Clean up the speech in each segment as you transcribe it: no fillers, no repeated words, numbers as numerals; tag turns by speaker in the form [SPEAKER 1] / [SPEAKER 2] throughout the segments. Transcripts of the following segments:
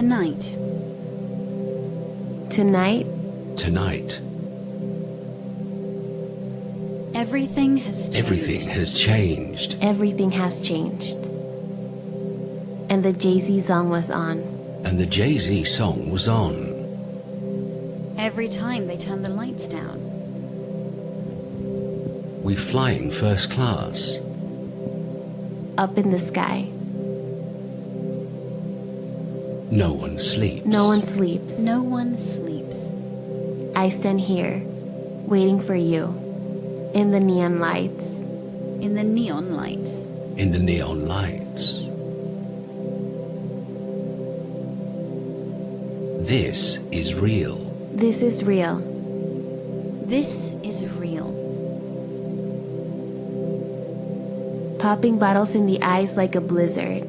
[SPEAKER 1] Tonight.
[SPEAKER 2] Tonight.
[SPEAKER 3] Tonight.
[SPEAKER 1] Everything has changed.
[SPEAKER 3] Everything has changed.
[SPEAKER 2] Everything has changed. And the Jay-Z song was on.
[SPEAKER 3] And the Jay-Z song was on.
[SPEAKER 1] Every time they turn the lights down.
[SPEAKER 3] We flying first class.
[SPEAKER 2] Up in the sky.
[SPEAKER 3] No one sleeps.
[SPEAKER 2] No one sleeps.
[SPEAKER 1] No one sleeps.
[SPEAKER 2] I stand here, waiting for you, in the neon lights.
[SPEAKER 1] In the neon lights.
[SPEAKER 3] In the neon lights. This is real.
[SPEAKER 2] This is real.
[SPEAKER 1] This is real.
[SPEAKER 2] Popping bottles in the eyes like a blizzard.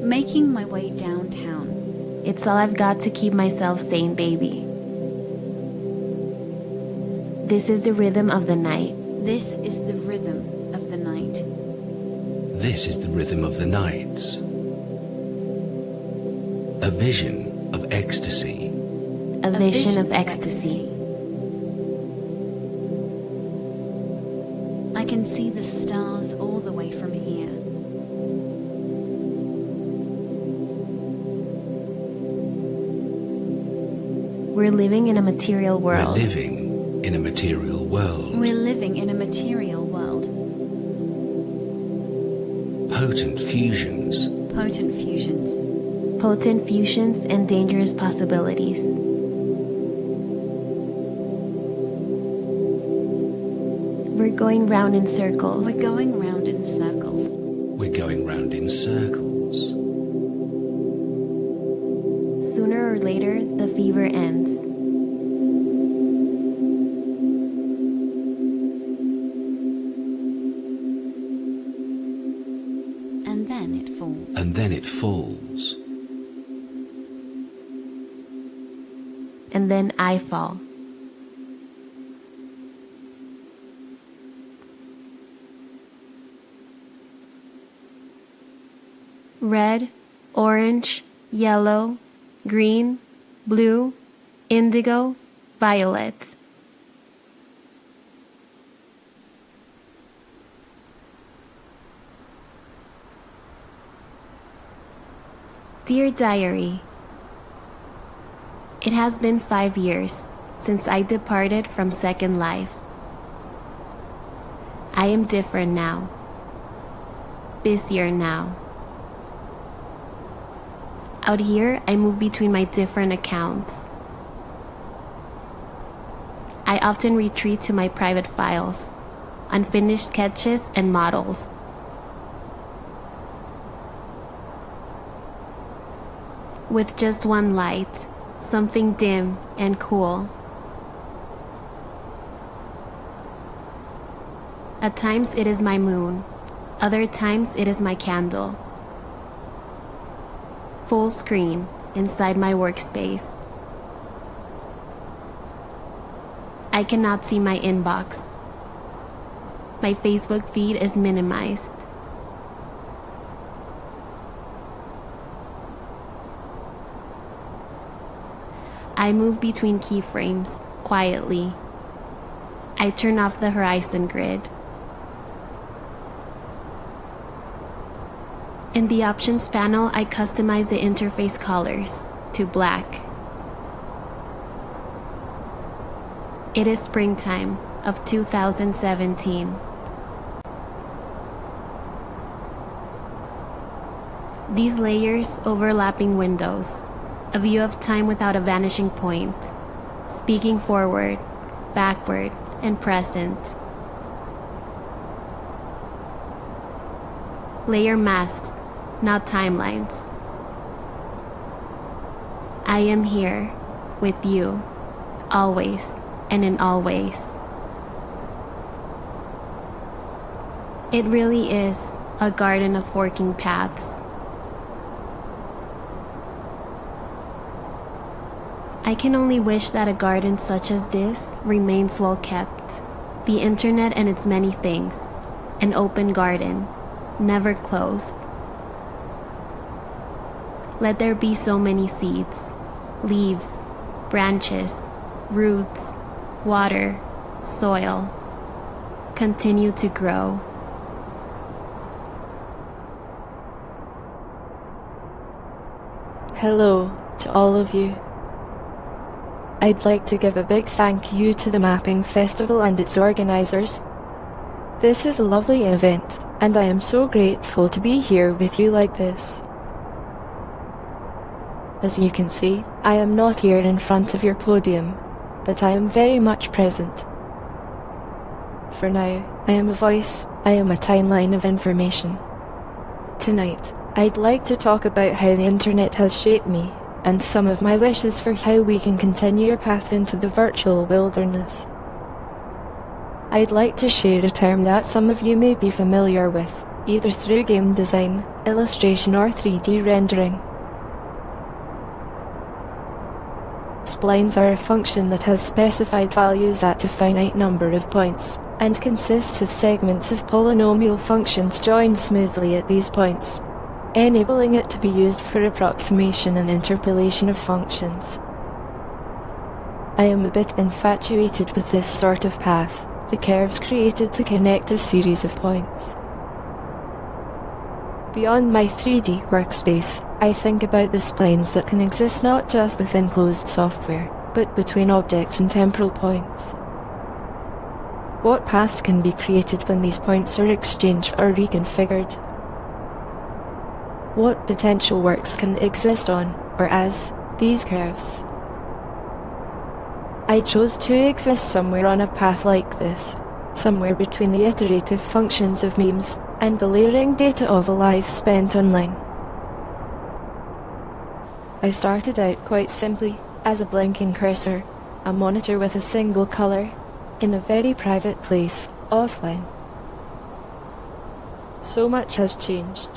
[SPEAKER 1] Making my way downtown.
[SPEAKER 2] It's all I've got to keep myself sane, baby. This is the rhythm of the night.
[SPEAKER 1] This is the rhythm of the night.
[SPEAKER 3] This is the rhythm of the night. A vision of ecstasy.
[SPEAKER 2] A vision of ecstasy.
[SPEAKER 1] I can see the stars all the way from here.
[SPEAKER 2] We're living in a material world.
[SPEAKER 3] We're living in a material world.
[SPEAKER 1] We're living in a material world.
[SPEAKER 3] Potent fusions.
[SPEAKER 1] Potent fusions.
[SPEAKER 2] Potent fusions and dangerous possibilities. We're going round in circles.
[SPEAKER 1] We're going round in circles.
[SPEAKER 3] We're going round in circles.
[SPEAKER 2] Sooner or later, the fever ends.
[SPEAKER 1] And then it falls.
[SPEAKER 3] And then it falls.
[SPEAKER 2] And then I fall. Red, orange, yellow, green, blue, indigo, violet. Dear Diary, it has been 5 years since I departed from Second Life. I am different now, busier now. Out here, I move between my different accounts. I often retreat to my private files, unfinished sketches and models. With just one light, something dim and cool. At times it is my moon, other times it is my candle. Full screen inside my workspace. I cannot see my inbox. My Facebook feed is minimized. I move between keyframes quietly. I turn off the horizon grid. In the options panel, I customize the interface colors to black. It is springtime of 2017. These layers, overlapping windows, a view of time without a vanishing point, speaking forward, backward, and present. Layer masks, not timelines. I am here with you, always and in all ways. It really is a garden of forking paths. I can only wish that a garden such as this remains well kept. The internet and its many things, an open garden, never closed. Let there be so many seeds, leaves, branches, roots, water, soil. Continue to grow.
[SPEAKER 4] Hello to all of you. I'd like to give a big thank you to the Mapping Festival and its organisers. This is a lovely event, and I am so grateful to be here with you like this. As you can see, I am not here in front of your podium, but I am very much present. For now, I am a voice, I am a timeline of information. Tonight, I'd like to talk about how the internet has shaped me, and some of my wishes for how we can continue our path into the virtual wilderness. I'd like to share a term that some of you may be familiar with, either through game design, illustration or 3D rendering. Splines are a function that has specified values at a finite number of points, and consists of segments of polynomial functions joined smoothly at these points, enabling it to be used for approximation and interpolation of functions. I am a bit infatuated with this sort of path, the curves created to connect a series of points. Beyond my 3D workspace, I think about the splines that can exist not just within closed software, but between objects and temporal points. What paths can be created when these points are exchanged or reconfigured? What potential works can exist on, or as, these curves? I chose to exist somewhere on a path like this, somewhere between the iterative functions of memes and the layering data of a life spent online. I started out quite simply as a blinking cursor, a monitor with a single colour, in a very private place, offline. So much has changed.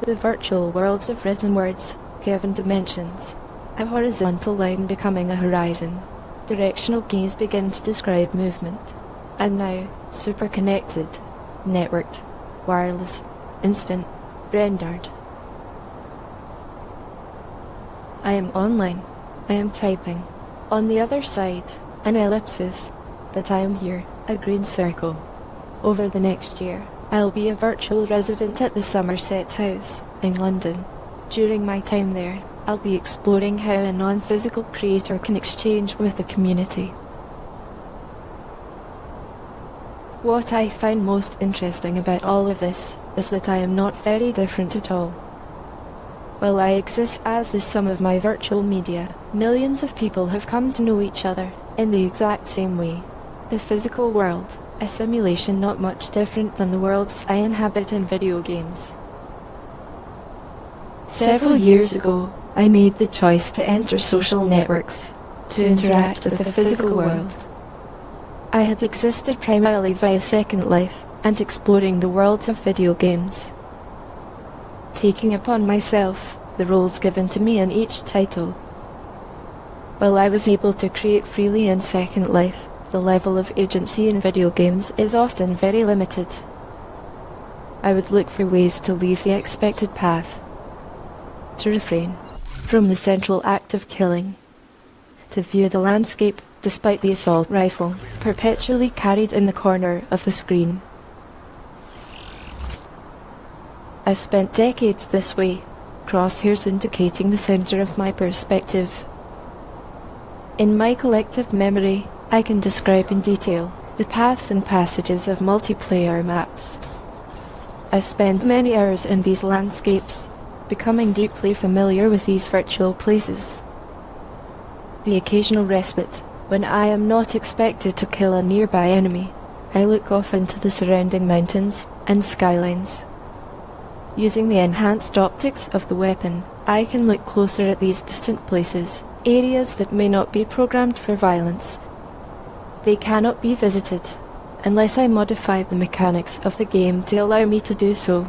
[SPEAKER 4] The virtual worlds of written words, given dimensions, a horizontal line becoming a horizon, directional keys begin to describe movement, and now super connected, networked, wireless, instant, rendered. I am online, I am typing. On the other side, an ellipsis, but I am here, a green circle. Over the next year, I'll be a virtual resident at the Somerset House, in London. During my time there, I'll be exploring how a non-physical creator can exchange with the community. What I find most interesting about all of this is that I am not very different at all. While I exist as the sum of my virtual media, millions of people have come to know each other in the exact same way. The physical world, a simulation not much different than the worlds I inhabit in video games. Several years ago, I made the choice to enter social networks, to interact with the physical world. I had existed primarily via Second Life and exploring the worlds of video games, taking upon myself the roles given to me in each title. While I was able to create freely in Second Life, the level of agency in video games is often very limited. I would look for ways to leave the expected path, to refrain from the central act of killing, to view the landscape despite the assault rifle perpetually carried in the corner of the screen. I've spent decades this way, crosshairs indicating the center of my perspective. In my collective memory, I can describe in detail the paths and passages of multiplayer maps. I've spent many hours in these landscapes, becoming deeply familiar with these virtual places. The occasional respite, when I am not expected to kill a nearby enemy, I look off into the surrounding mountains and skylines. Using the enhanced optics of the weapon, I can look closer at these distant places, areas that may not be programmed for violence. They cannot be visited, unless I modify the mechanics of the game to allow me to do so.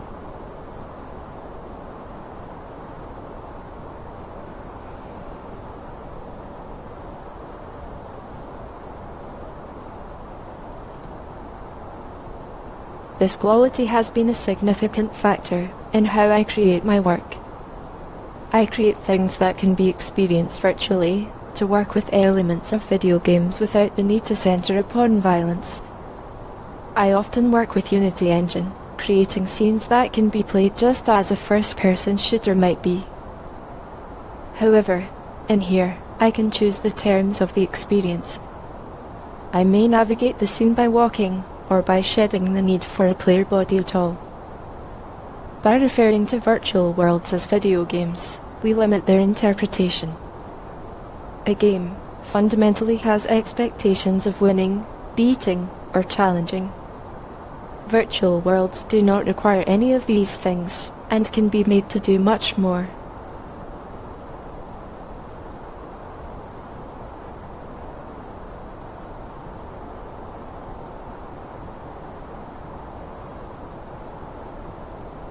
[SPEAKER 4] This quality has been a significant factor in how I create my work. I create things that can be experienced virtually, to work with elements of video games without the need to center upon violence. I often work with Unity Engine, creating scenes that can be played just as a first-person shooter might be. However, in here, I can choose the terms of the experience. I may navigate the scene by walking, or by shedding the need for a player body at all. By referring to virtual worlds as video games, we limit their interpretation. A game fundamentally has expectations of winning, beating, or challenging. Virtual worlds do not require any of these things, and can be made to do much more.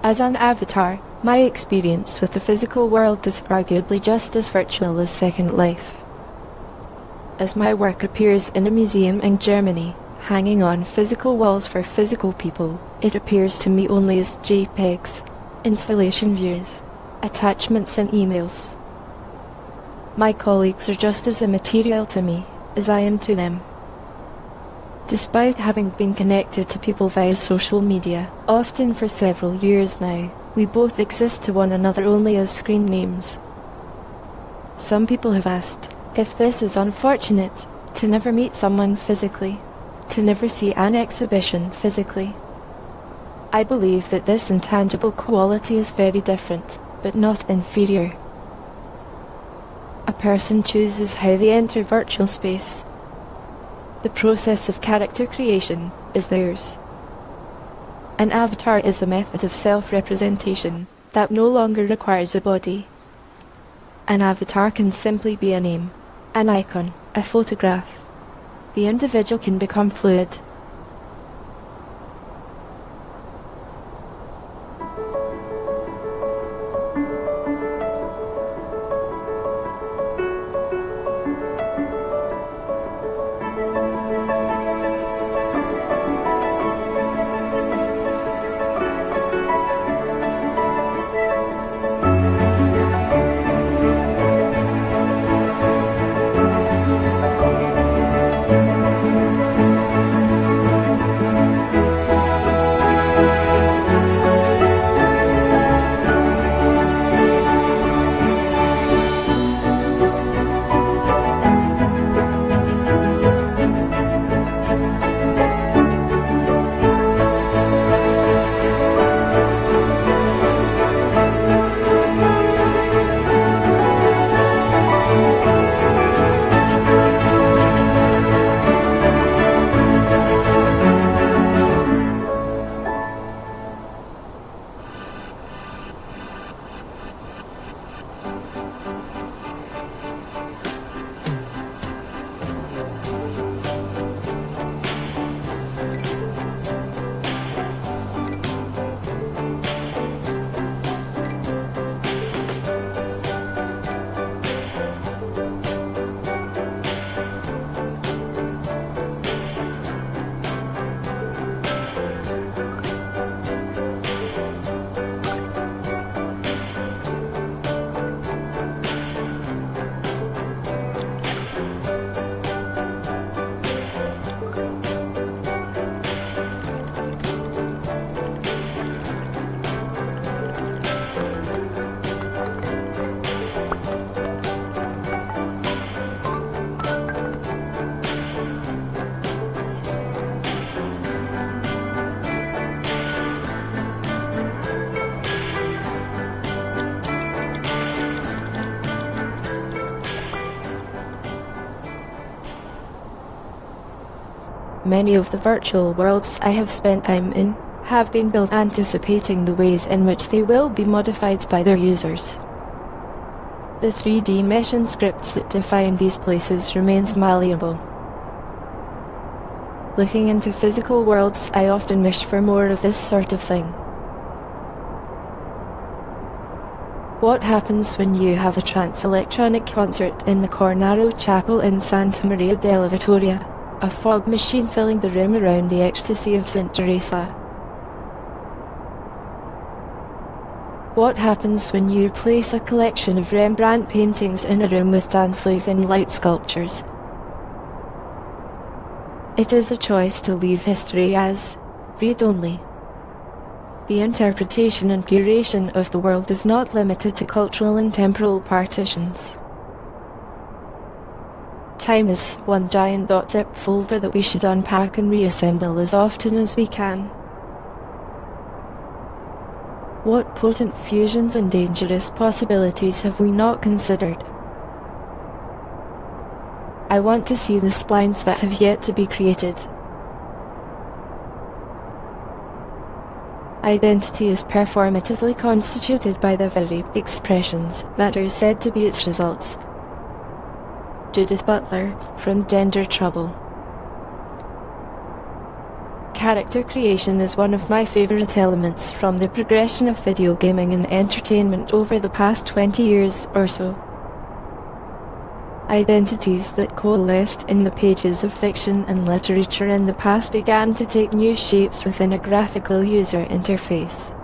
[SPEAKER 4] As an avatar, my experience with the physical world is arguably just as virtual as Second Life. As my work appears in a museum in Germany, hanging on physical walls for physical people, it appears to me only as JPEGs, installation views, attachments and emails. My colleagues are just as immaterial to me as I am to them. Despite having been connected to people via social media, often for several years now, we both exist to one another only as screen names. Some people have asked if this is unfortunate, to never meet someone physically, to never see an exhibition physically. I believe that this intangible quality is very different, but not inferior. A person chooses how they enter virtual space. The process of character creation is theirs. An avatar is a method of self-representation that no longer requires a body. An avatar can simply be a name, an icon, a photograph. The individual can become fluid. Many of the virtual worlds I have spent time in have been built anticipating the ways in which they will be modified by their users. The 3D mesh and scripts that define these places remains malleable. Looking into physical worlds, I often wish for more of this sort of thing. What happens when you have a trance electronic concert in the Cornaro Chapel in Santa Maria della Vittoria, a fog machine filling the room around the ecstasy of St. Teresa? What happens when you place a collection of Rembrandt paintings in a room with Dan Flavin light sculptures? It is a choice to leave history as read-only. The interpretation and curation of the world is not limited to cultural and temporal partitions. Time is one giant .zip folder that we should unpack and reassemble as often as we can. What potent fusions and dangerous possibilities have we not considered? I want to see the splines that have yet to be created. Identity is performatively constituted by the very expressions that are said to be its results. Judith Butler, from Gender Trouble. Character creation is one of my favorite elements from the progression of video gaming and entertainment over the past 20 years or so. Identities that coalesced in the pages of fiction and literature in the past began to take new shapes within a graphical user interface.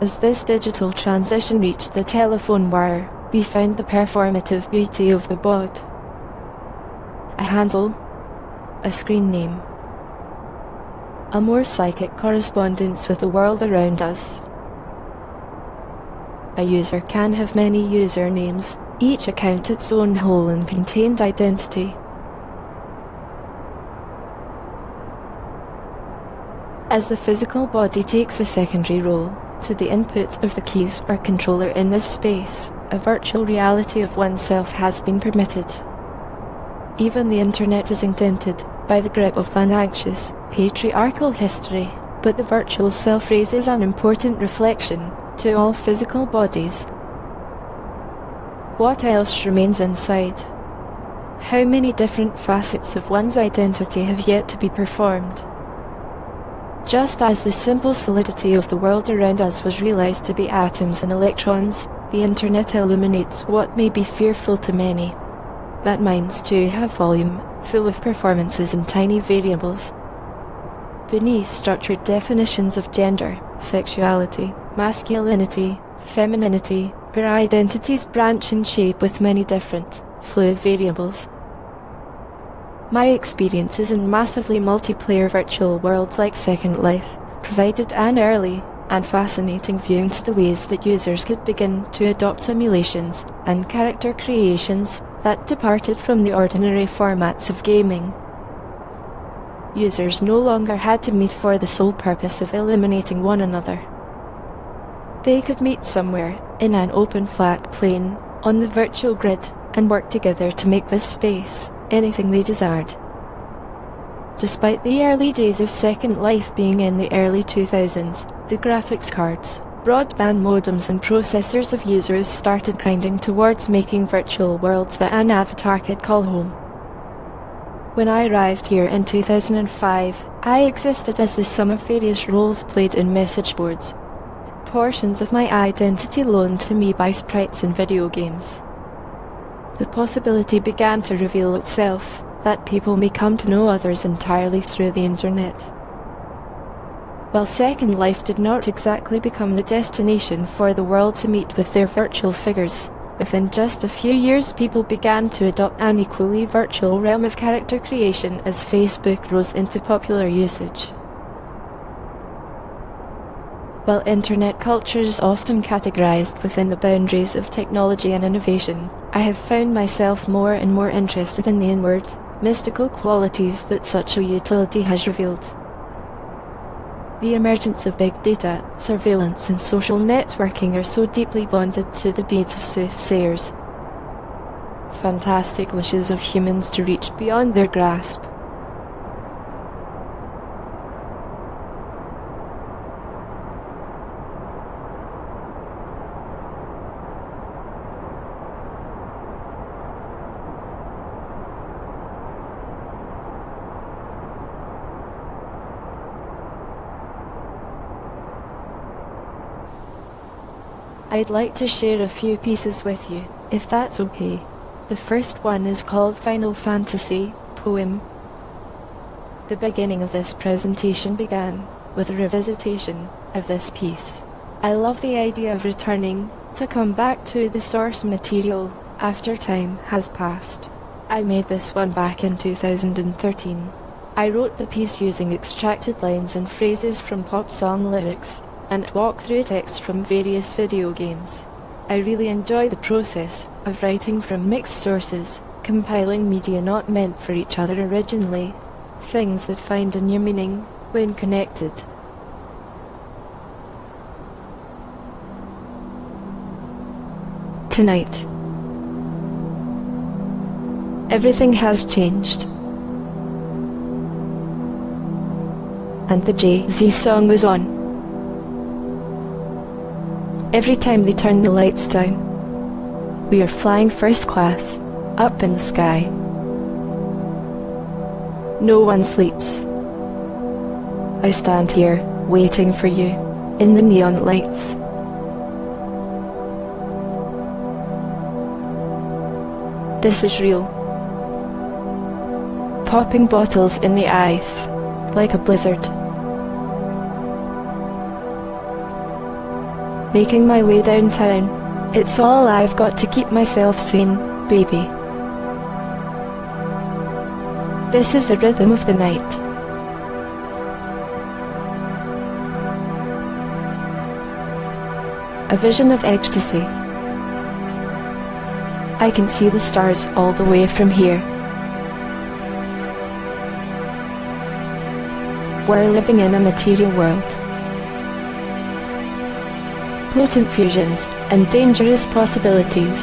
[SPEAKER 4] As this digital transition reached the telephone wire, we found the performative beauty of the bot. A handle, a screen name, a more psychic correspondence with the world around us. A user can have many usernames, each account its own whole and contained identity. As the physical body takes a secondary role to the input of the keys or controller in this space, a virtual reality of oneself has been permitted. Even the internet is indented by the grip of an anxious, patriarchal history, but the virtual self raises an important reflection to all physical bodies. What else remains inside? How many different facets of one's identity have yet to be performed? Just as the simple solidity of the world around us was realized to be atoms and electrons, the internet illuminates what may be fearful to many, that minds too have volume, full of performances and tiny variables. Beneath structured definitions of gender, sexuality, masculinity, femininity, where identities branch in shape with many different, fluid variables. My experiences in massively multiplayer virtual worlds like Second Life provided an early and fascinating view into the ways that users could begin to adopt simulations and character creations that departed from the ordinary formats of gaming. Users no longer had to meet for the sole purpose of eliminating one another. They could meet somewhere, in an open flat plane, on the virtual grid, and work together to make this space anything they desired. Despite the early days of Second Life being in the early 2000s, the graphics cards, broadband modems and processors of users started grinding towards making virtual worlds that an avatar could call home. When I arrived here in 2005, I existed as the sum of various roles played in message boards, portions of my identity loaned to me by sprites in video games. The possibility began to reveal itself that people may come to know others entirely through the internet. While Second Life did not exactly become the destination for the world to meet with their virtual figures, within just a few years people began to adopt an equally virtual realm of character creation as Facebook rose into popular usage. While internet culture is often categorized within the boundaries of technology and innovation, I have found myself more and more interested in the inward, mystical qualities that such a utility has revealed. The emergence of big data, surveillance and social networking are so deeply bonded to the deeds of soothsayers. Fantastic wishes of humans to reach beyond their grasp. I'd like to share a few pieces with you, if that's okay. The first one is called Final Fantasy Poem. The beginning of this presentation began with a revisitation of this piece. I love the idea of returning to come back to the source material after time has passed. I made this one back in 2013. I wrote the piece using extracted lines and phrases from pop song lyrics and walk-through text from various video games. I really enjoy the process of writing from mixed sources, compiling media not meant for each other originally, things that find a new meaning when connected. Tonight, everything has changed. And the Jay-Z song was on. Every time they turn the lights down, we are flying first class, up in the sky. No one sleeps. I stand here, waiting for you, in the neon lights. This is real. Popping bottles in the ice, like a blizzard. Making my way downtown, it's all I've got to keep myself sane, baby. This is the rhythm of the night. A vision of ecstasy. I can see the stars all the way from here. We're living in a material world. Potent fusions and dangerous possibilities.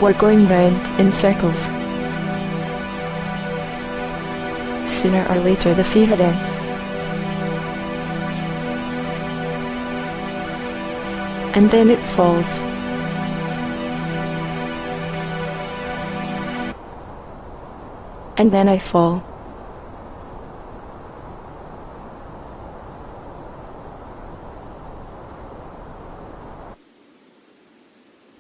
[SPEAKER 4] We're going round in circles. Sooner or later the fever ends. And then it falls. And then I fall.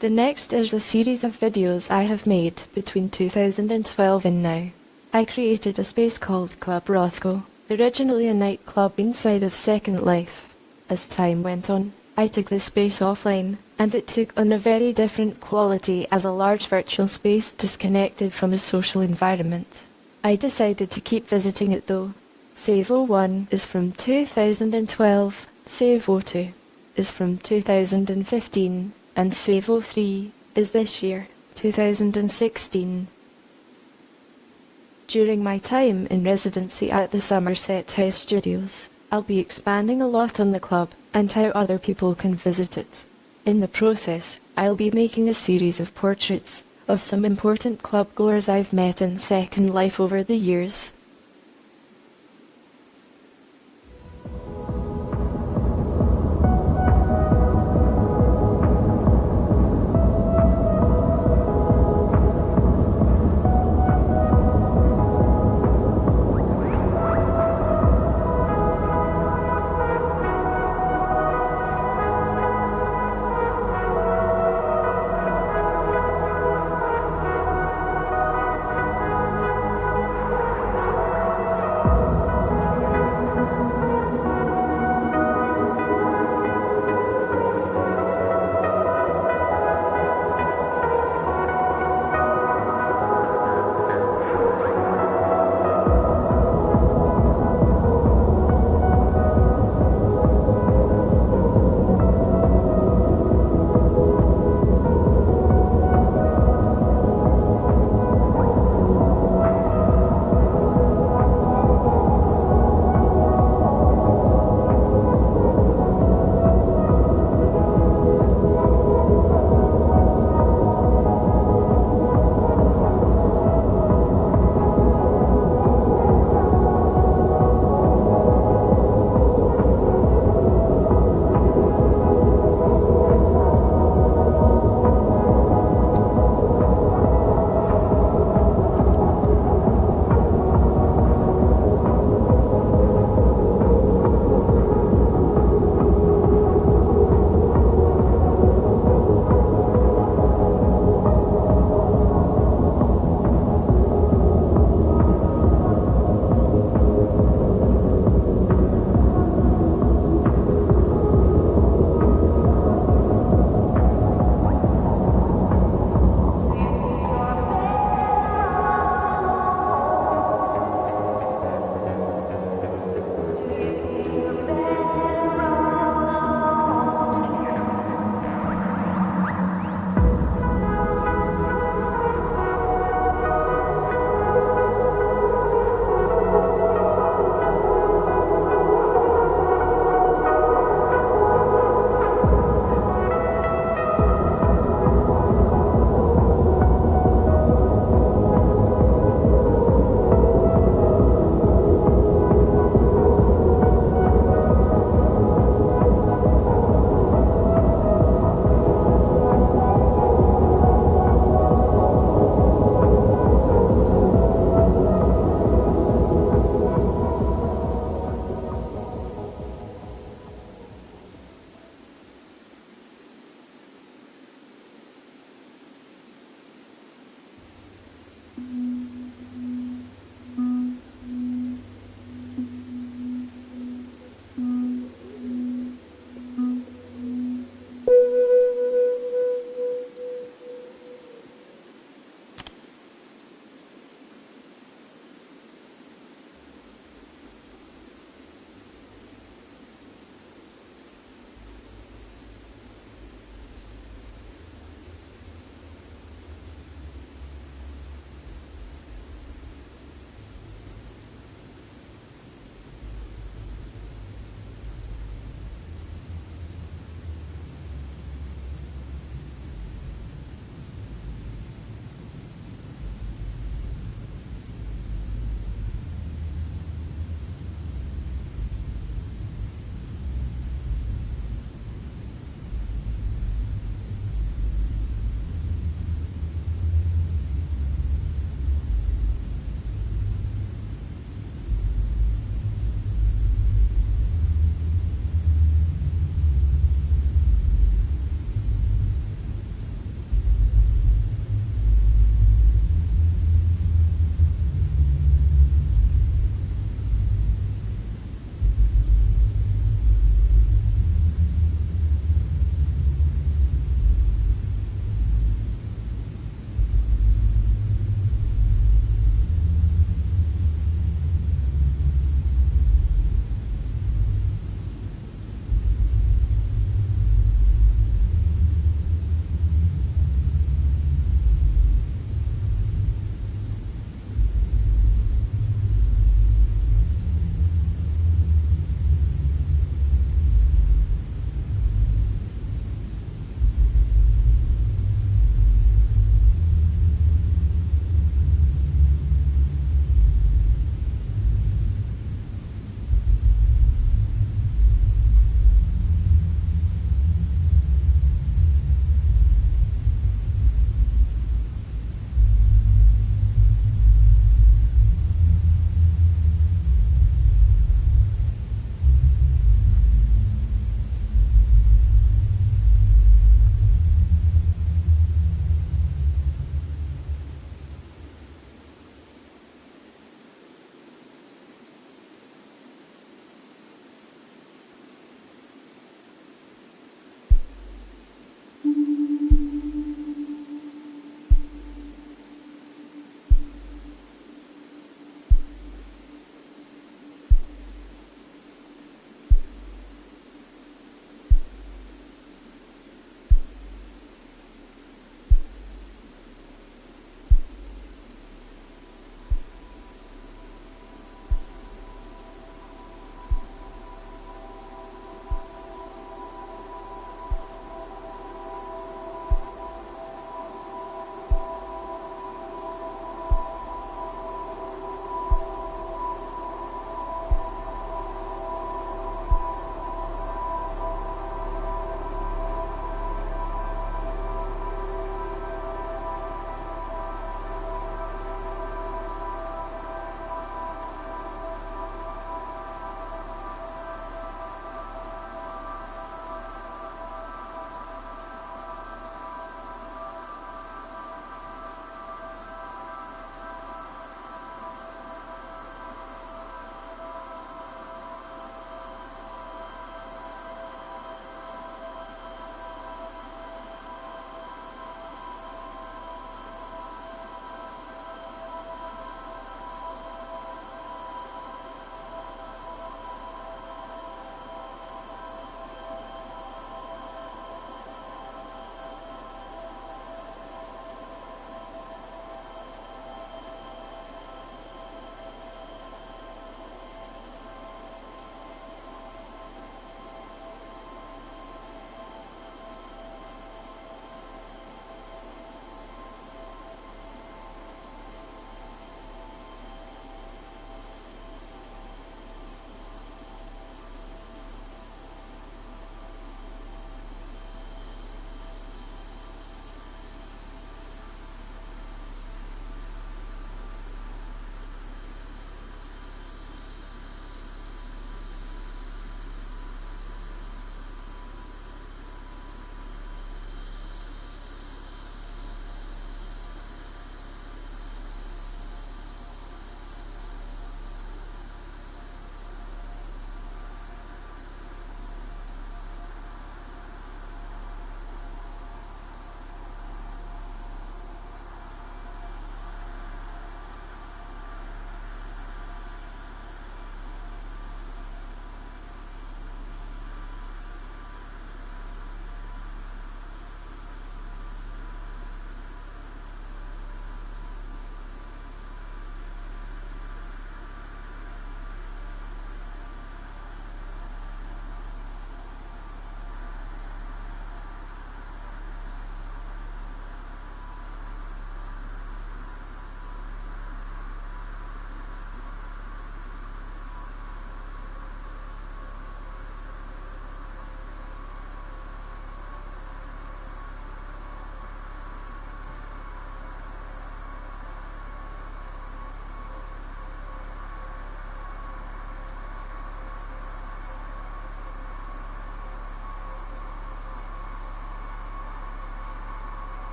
[SPEAKER 4] The next is a series of videos I have made between 2012 and now. I created a space called Club Rothko, originally a nightclub inside of Second Life. As time went on, I took this space offline, and it took on a very different quality as a large virtual space disconnected from a social environment. I decided to keep visiting it though. Save 01 is from 2012, Save 02 is from 2015, and Save 03 is this year, 2016. During my time in residency at the Somerset House Studios, I'll be expanding a lot on the club and how other people can visit it. In the process, I'll be making a series of portraits of some important club goers I've met in Second Life over the years.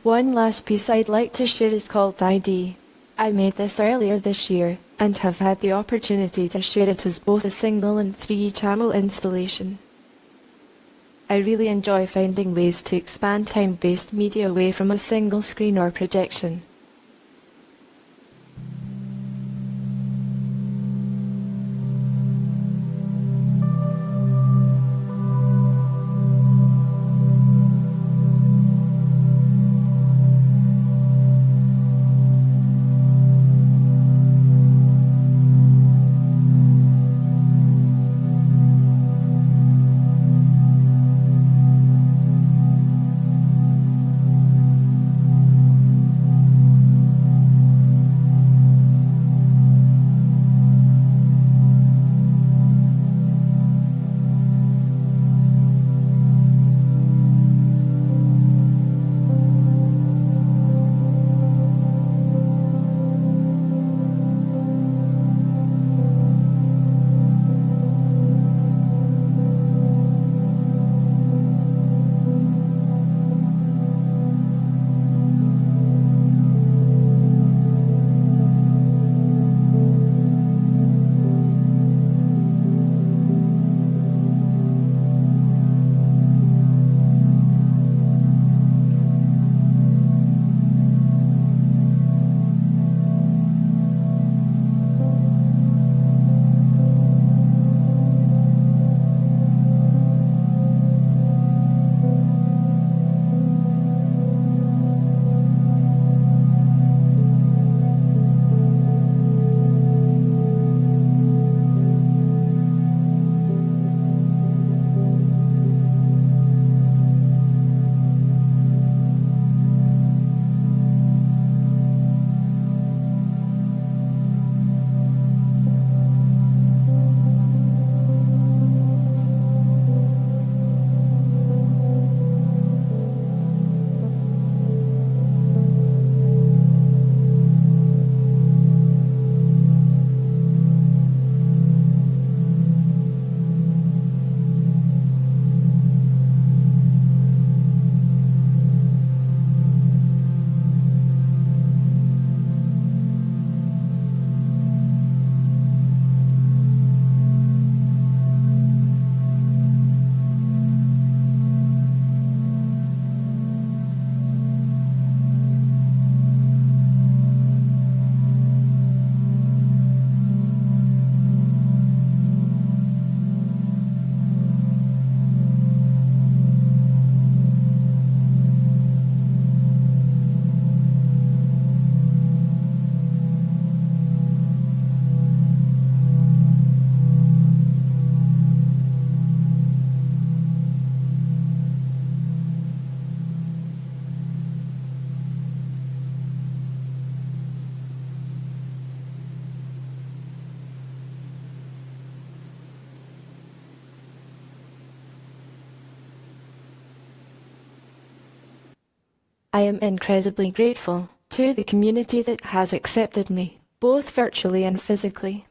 [SPEAKER 4] One last piece I'd like to share is called ID. I made this earlier this year, and have had the opportunity to share it as both a single and 3-channel installation. I really enjoy finding ways to expand time-based media away from a single screen or projection. I am incredibly grateful to the community that has accepted me, both virtually and physically.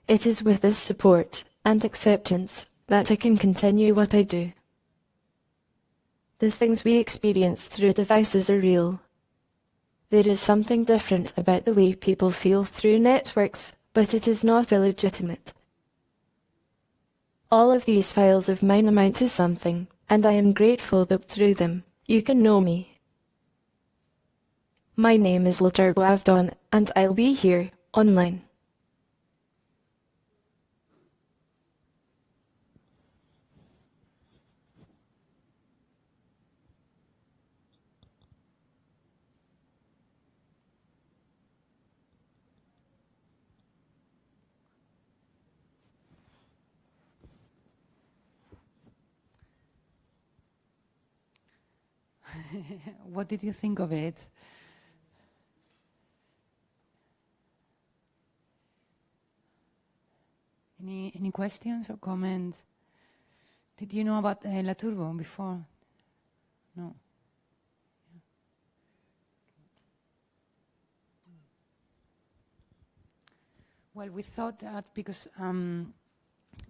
[SPEAKER 4] It is with this support and acceptance that I can continue what I do. The things we experience through devices are real. There is something different about the way people feel through networks, but it is not illegitimate. All of these files of mine amount to something, and I am grateful that through them, you can know me. My name is LaTurbo Avedon, and I'll be here, online.
[SPEAKER 5] What did you think of it? Any questions or comments? Did you know about LaTurbo before? No. Well, we thought that because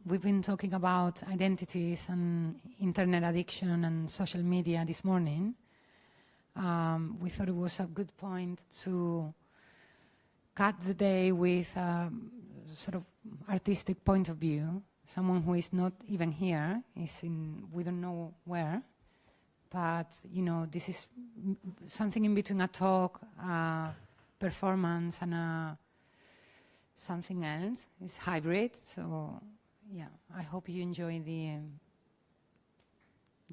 [SPEAKER 5] we've been talking about identities and internet addiction and social media this morning, we thought it was a good point to cut the day with a sort of artistic point of view. Someone who is not even here, is in we don't know where, but you know, this is something in between a talk, a performance, and something else. It's hybrid, so yeah, I hope you enjoy the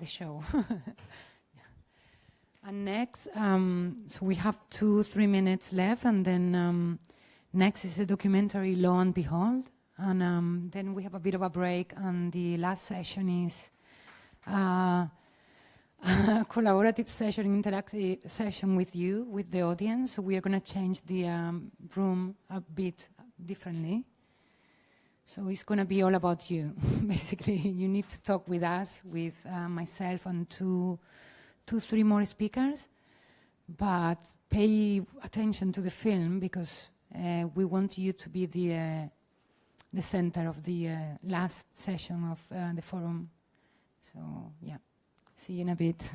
[SPEAKER 5] show. And next, so we have 2-3 minutes left, and then next is the documentary Lo and Behold, and then we have a bit of a break, and the last session is a collaborative session, interactive session with you, with the audience. So we are going to change the room a bit differently. So it's going to be all about you. Basically, you need to talk with us, with myself and 2-3 more speakers, but pay attention to the film, because we want you to be the center of the last session of the forum. So yeah, see you in a bit.